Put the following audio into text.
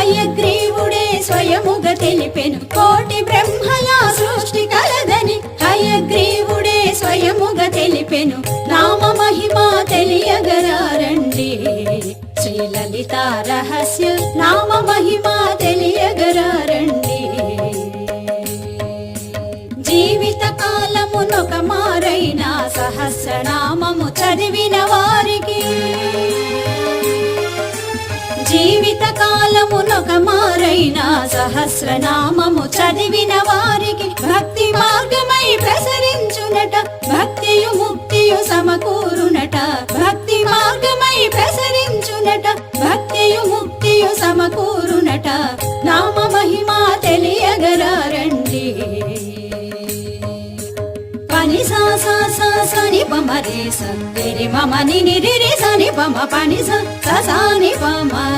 హయగ్రీవుడే స్వయముగ తెలిపెను కోటి బ్రహ్మల సృష్టి కలదని హయగ్రీవుడే స్వయముగ తెలిపెను నామ మహిమ తెలియగరారండి శ్రీలలిత రహస్య నామ మహిమ తెలియగరారండి జీవిత కాలమునొక మారైన సహస్రనామము చదివిన వారికి జీవిత కాలమునొక మారైన సహస్రనామము చదివిన వారికి భక్తి మార్గమై ప్రసరించునట భక్తియు ముక్తియు సమకూరునట భక్తి మార్గమై ప్రసరించునట భక్తియు ముక్తియు సమకూరునట నామ మహిమ తెలియగరారండి పని సా సా సా సని పమ రే స రి మమ ని ని రి రి సని పమ పని స స ని పమ